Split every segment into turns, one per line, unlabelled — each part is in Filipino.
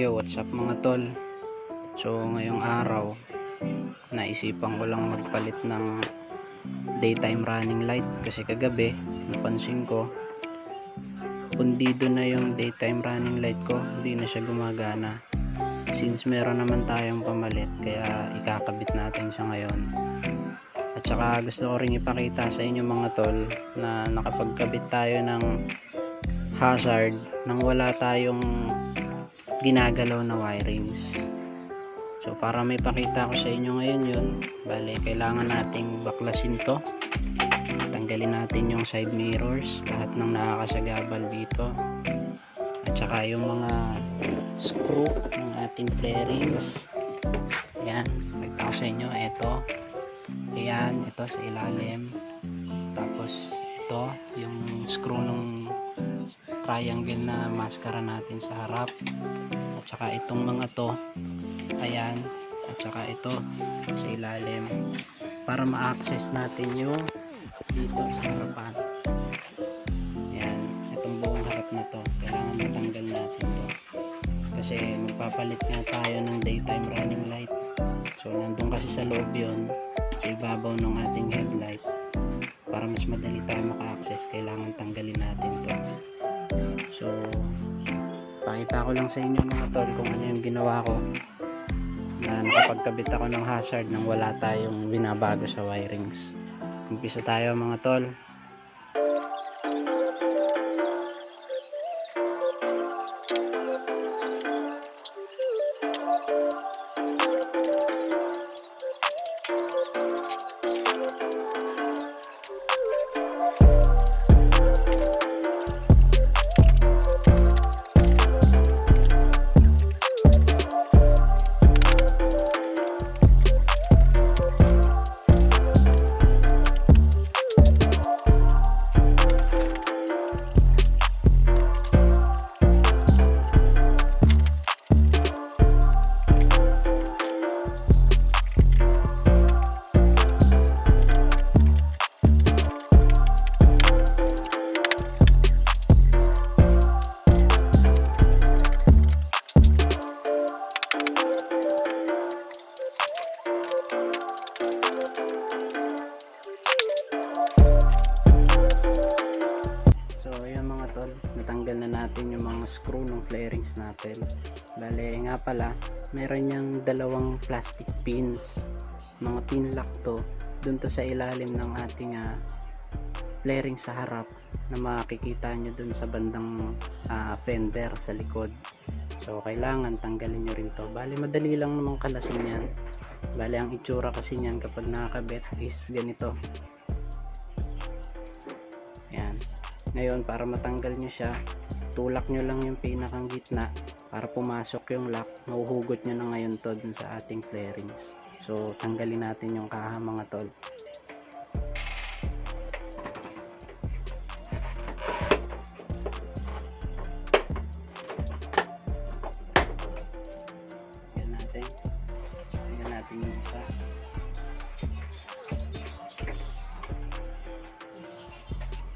Yo, what's up mga tol? So ngayong araw naisipan ko lang magpalit ng daytime running light kasi kagabi napansin ko pundido na yung daytime running light ko, hindi na siya gumagana. Since meron naman tayong pamalit, kaya ikakabit natin siya ngayon. At saka gusto ko ring ipakita sa inyo mga tol na nakapagkabit tayo ng hazard nang wala tayong ginagalaw na wirings. So para may pakita ko sa inyo ngayon yun, bale kailangan nating baklasin to, tanggalin natin yung side mirrors, lahat ng nakakasagabal dito, at saka yung mga screw ng ating flarings. Yan, pakita ko sa inyo, ito ayan, ito sa ilalim, tapos ito yung screw ng triangle na maskara natin sa harap, at saka itong mga to, ayan, at saka ito sa ilalim para ma-access natin yung dito sa harapan. Ayan, itong buong harap na to kailangan matanggal natin to kasi magpapalit nga tayo ng daytime running light. So nandun kasi sa loob yun, sa ibabaw ng ating headlight. Para mas madali tayo maka-access, kailangan tanggalin natin to. So pakita ko lang sa inyo mga tol kung ano yung ginawa ko na nakapagkabit ako ng hazard nang wala tayong binabago sa wirings. Umpisa tayo mga tol. Natanggal na natin yung mga screw ng flarings natin. Bale nga pala, meron niyang dalawang plastic pins, mga pin lock to, dun to sa ilalim ng ating flaring sa harap na makikita nyo dun sa bandang fender sa likod. So kailangan tanggalin nyo rin to. Bale madali lang namang kalasin yan. Bale ang itsura kasi nyan kapag nakakabit is ganito. Yan. Ngayon, para matanggal nyo siya, tulak nyo lang yung pinakang gitna para pumasok yung lock. Mahuhugot nyo na ngayon to dun sa ating flarings. So tanggalin natin yung kaha mga tol. Tingnan natin yung isa.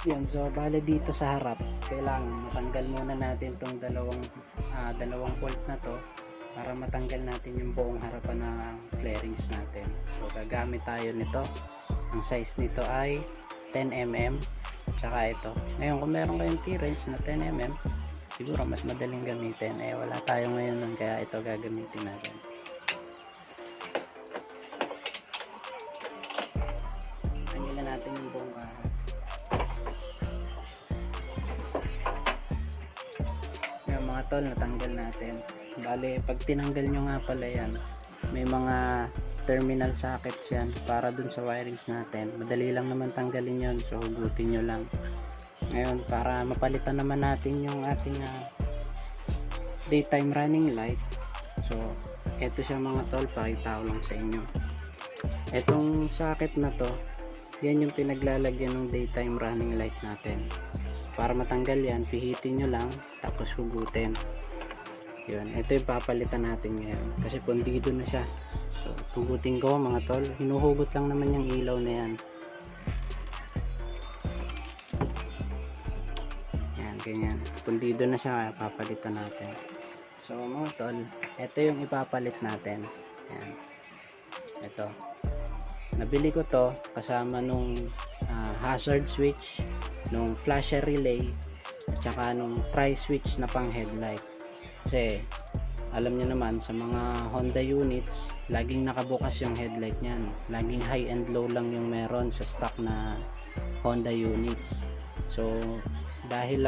Yan, so bale dito sa harap kailangan matanggal muna natin tong dalawang bolt na to para matanggal natin yung buong harapan ng flarings natin. So gagamit tayo nito, ang size nito ay 10mm, tsaka ito. Ngayon kung meron kayong T-wrench na 10mm, siguro mas madaling gamitin. Wala tayo ngayon nun, kaya ito gagamitin natin. Tanggalin natin yung buong mga tol, natanggal natin. Bale pag tinanggal nyo nga pala yan, may mga terminal sockets yan para dun sa wirings natin. Madali lang naman tanggalin yon, so hugutin nyo lang. Ngayon para mapalitan naman natin yung ating daytime running light, so eto siya mga tol, pakita ko lang sa inyo. Etong socket na to, yan yung pinaglalagyan ng daytime running light natin. Para matanggal yan, pihitin nyo lang tapos hugutin. Yun, ito yung papalitan natin ngayon kasi pundido na siya. So hugutin ko mga tol, hinuhugot lang naman yung ilaw na yan. Yan, ganyan, pundido na siya, papalitan natin. So mga tol, ito yung ipapalit natin. Ayan. Ito. Nabili ko to kasama nung hazard switch, nung flasher relay, at saka nung tri-switch na pang headlight. Kasi alam niyo naman sa mga Honda units, laging nakabukas yung headlight niyan. Laging high and low lang yung meron sa stock na Honda units. So dahil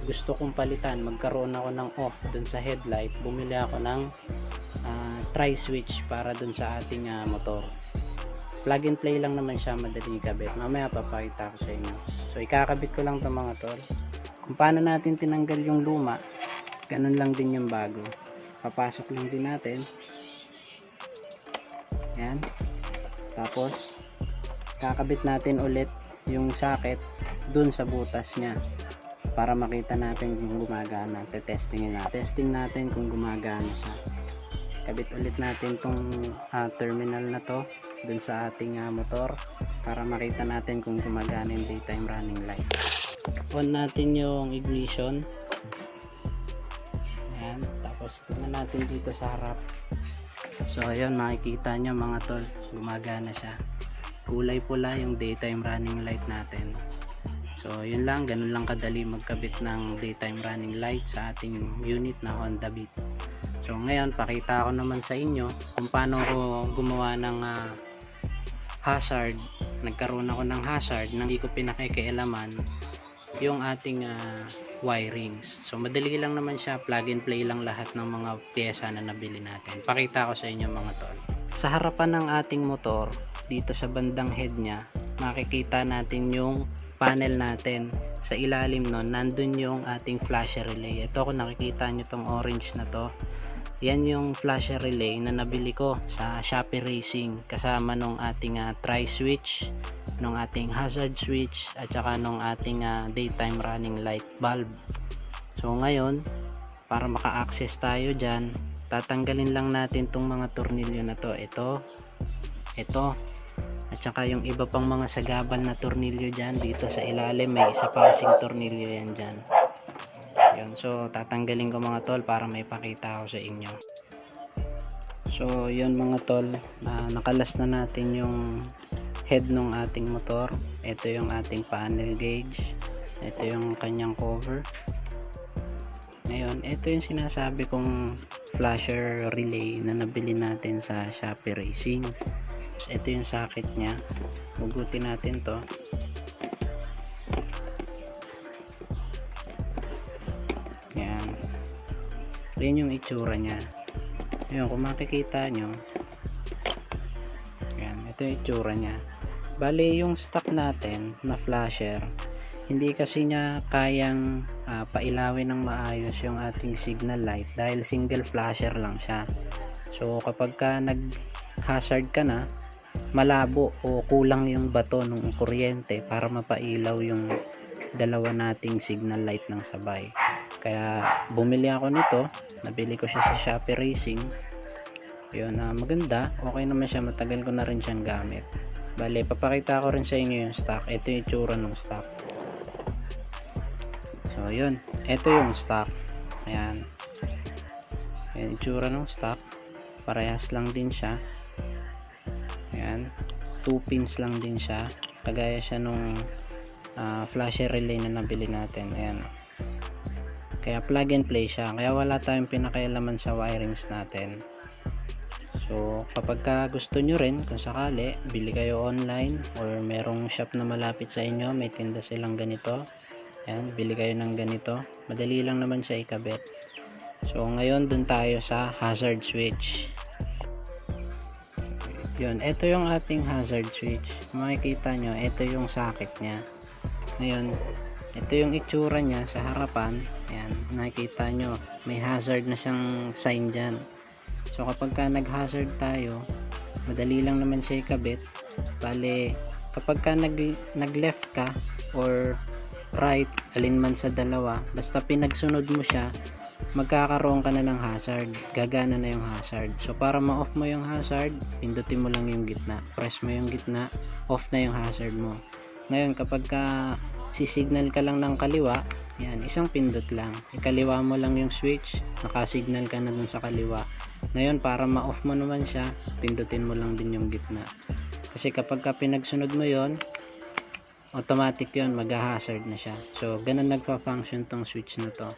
gusto kong palitan, magkaroon ako ng off dun sa headlight, bumili ako ng tri-switch para dun sa ating motor. Plug and play lang naman siya, madaling ikabit. Mamaya papakita ko sa inyo. So ikakabit ko lang to mga tol. Kung paano natin tinanggal yung luma, ganun lang din yung bago. Papasok lang din natin. Yan. Tapos kakabit natin ulit yung socket dun sa butas niya para makita natin kung gumagana. Testing natin kung gumagana siya. Kabit ulit natin tong terminal na to dun sa ating motor para makita natin kung gumagana yung daytime running light. On natin yung ignition. Ayan. Tapos tingnan natin dito sa harap. So ayun, makikita nyo mga tol, gumagana siya. Kulay pula yung daytime running light natin. So yun lang, ganun lang kadali magkabit ng daytime running light sa ating unit na Honda Beat. So ngayon, pakita ko naman sa inyo kung paano ko gumawa ng hazard. Nagkaroon ako ng hazard na hindi ko pinakikialaman yung ating wirings. So madali lang naman siya, plug and play lang lahat ng mga pyesa na nabili natin. Pakita ko sa inyo mga tol. Sa harapan ng ating motor, dito sa bandang head niya, makikita natin yung panel natin. Sa ilalim nun, nandun yung ating flasher relay. Ito, kung nakikita nyo tong orange na to, yan yung flasher relay na nabili ko sa Shopee Racing kasama nung ating tri-switch, nung ating hazard switch, at saka nung ating daytime running light bulb. So ngayon, para maka-access tayo dyan, tatanggalin lang natin tong mga tornilyo na to. Ito, at saka yung iba pang mga sagabal na tornilyo dyan. Dito sa ilalim may isa pa kasing tornilyo yan dyan. Yun, so tatanggalin ko mga tol para may pakita ako sa inyo. So yun mga tol, nakalas na natin yung head ng ating motor. Ito yung ating panel gauge, ito yung kanyang cover. Ngayon, ito yung sinasabi kong flasher relay na nabili natin sa Shopee Racing. Ito yung socket nya, hugutin natin to. Yan, yun yung itsura nya. Yun, kung makikita nyo, yan, ito yung itsura nya. Bali yung stock natin na flasher, hindi kasi niya kayang pailawin ng maayos yung ating signal light dahil single flasher lang siya. So kapag ka nag hazard ka na, malabo o kulang yung bato ng kuryente para mapailaw yung dalawa nating signal light ng sabay. Kaya bumili ako nito, nabili ko siya sa Shopee Racing. Yun, maganda, okay naman siya, matagal ko na rin siyang gamit. Bale, papakita ko rin sa inyo yung stock. Ito yung itsura ng stock. So yun, ito yung stock. Ayan, yung itsura ng stock, parehas lang din siya. Ayan, 2 pins lang din siya, kagaya siya nung flasher relay na nabili natin. Ayan, kaya plug and play siya, kaya wala tayong pinakailaman sa wirings natin. So kapag ka gusto nyo rin, kung sakali, bili kayo online or merong shop na malapit sa inyo, may tinda silang ganito. Ayan, bili kayo ng ganito, madali lang naman siya ikabit. So ngayon dun tayo sa hazard switch. Yun, ito yung ating hazard switch. Makikita nyo, ito yung socket nya. Ngayon, ito yung itsura nya sa harapan. Ayan, nakikita nyo, may hazard na siyang sign dyan. So kapag ka nag-hazard tayo, madali lang naman siya ikabit. Bale, kapag ka nag-left ka or right, alin man sa dalawa, basta pinagsunod mo siya, magkakaroon ka na ng hazard, gagana na yung hazard. So para ma-off mo yung hazard, pindutin mo lang yung gitna, press mo yung gitna, off na yung hazard mo. Ngayon kapag ka sisignal ka lang ng kaliwa, Yan, isang pindot lang. Ikaliwa mo lang yung switch, nakasignal ka na dun sa kaliwa. Ngayon, para ma-off mo naman siya, pindutin mo lang din yung gitna. Kasi kapag ka pinagsunod mo yon, automatic yon, mag-hazard na siya. So, ganun nagpa-function tong switch na to.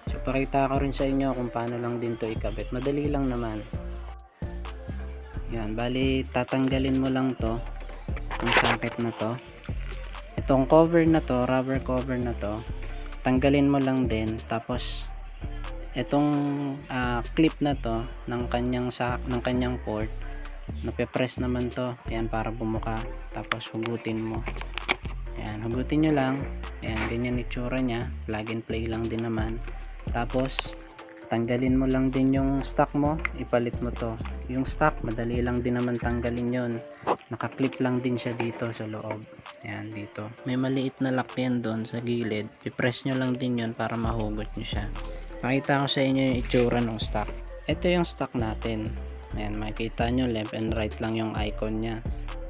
So, pakita ko rin sa inyo kung paano lang din to ikabit. Madali lang naman. Yan, bali tatanggalin mo lang to, yung socket na to. Itong cover na to, rubber cover na to, tanggalin mo lang din. Tapos itong clip na to ng kanyang port, nape-press naman to. Ayan, para bumuka. Tapos hugutin mo. Ayan, hugutin nyo lang. Ayan, ganyan itsura nya. Plug and play lang din naman. Tapos tanggalin mo lang din yung stock mo, ipalit mo to. Yung stock, madali lang din naman tanggalin yon. Naka-clip lang din siya dito sa loob. Ayan, dito. May maliit na lock yan doon sa gilid. I-press nyo lang din yon para mahugot nyo siya. Pakita ko sa inyo yung itsura ng stock. Ito yung stock natin. Ayan, makikita nyo left and right lang yung icon nya.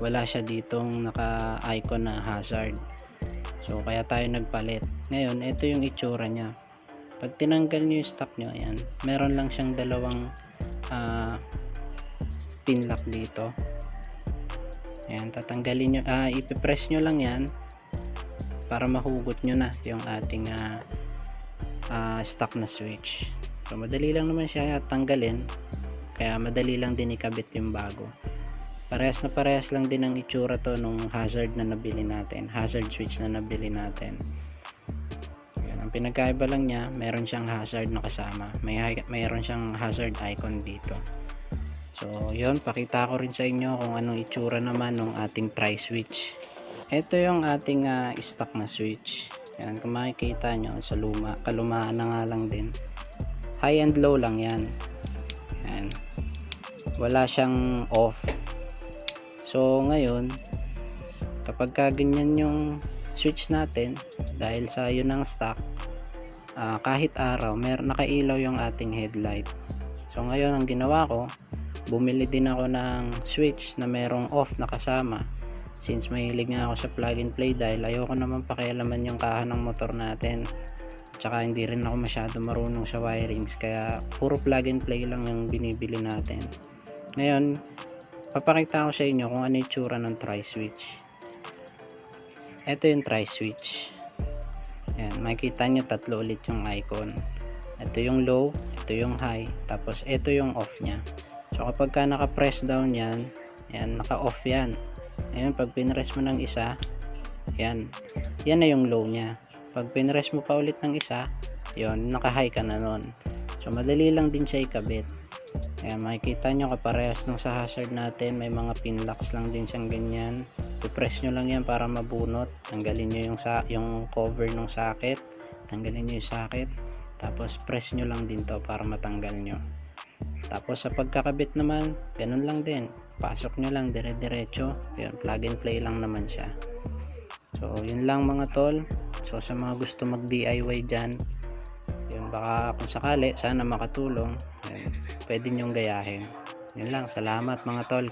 Wala siya ditong naka-icon na hazard. So, kaya tayo nagpalit. Ngayon, ito yung itsura nya. Pag tinanggal nyo yung stock nyo, ayan, meron lang siyang dalawang pin lock dito. Ayan, tatanggalin nyo, ipipress nyo lang yan para mahugot nyo na yung ating stock na switch. So, madali lang naman siya tanggalin, kaya madali lang din ikabit yung bago. Parehas lang din ang itsura to nung hazard na nabili natin, hazard switch na nabili natin. Ang pinagkaiba lang niya, meron siyang hazard na kasama. Mayroon siyang hazard icon dito. So, yun, pakita ko rin sa inyo kung anong itsura naman ng ating tri-switch. Ito yung ating stock na switch. Yan, kung makikita nyo sa kalumaan na nga lang din. High and low lang yan. Yan. Wala siyang off. So, ngayon, kapag ganyan yung switch natin, dahil sa yun ang stock, kahit araw nakailaw yung ating headlight. So ngayon ang ginawa ko, bumili din ako ng switch na merong off na kasama, since mahilig nga ako sa plug and play, dahil ayoko naman pakialaman yung kaha ng motor natin, tsaka hindi rin ako masyado marunong sa wirings, kaya puro plug and play lang yung binibili natin. Ngayon papakita ko sa inyo kung ano yung tsura ng tri-switch. Ito yung tri-switch. Ayan, makikita nyo tatlo ulit yung icon. Ito yung low, ito yung high, tapos ito yung off nya. So kapag ka naka-press down yan, ayan, naka-off yan. Ayan, pag pinress mo ng isa, yan na yung low nya. Pag pinress mo pa ulit ng isa, yon, naka-high ka na nun. So madali lang din siya ikabit. Ayan, makikita nyo kaparehas nung sa hazard natin, may mga pin locks lang din siyang ganyan. I-press nyo lang yan para mabunot. Tanggalin nyo yung cover ng socket. Tanggalin nyo yung socket. Tapos press nyo lang din to para matanggal nyo. Tapos sa pagkakabit naman, ganun lang din. Pasok nyo lang dire-diretso. Yun, plug and play lang naman siya. So yun lang mga tol. So sa mga gusto mag DIY dyan, yun, baka kung sakali sana makatulong, yun, pwede nyong gayahin. Yun lang, salamat mga tol.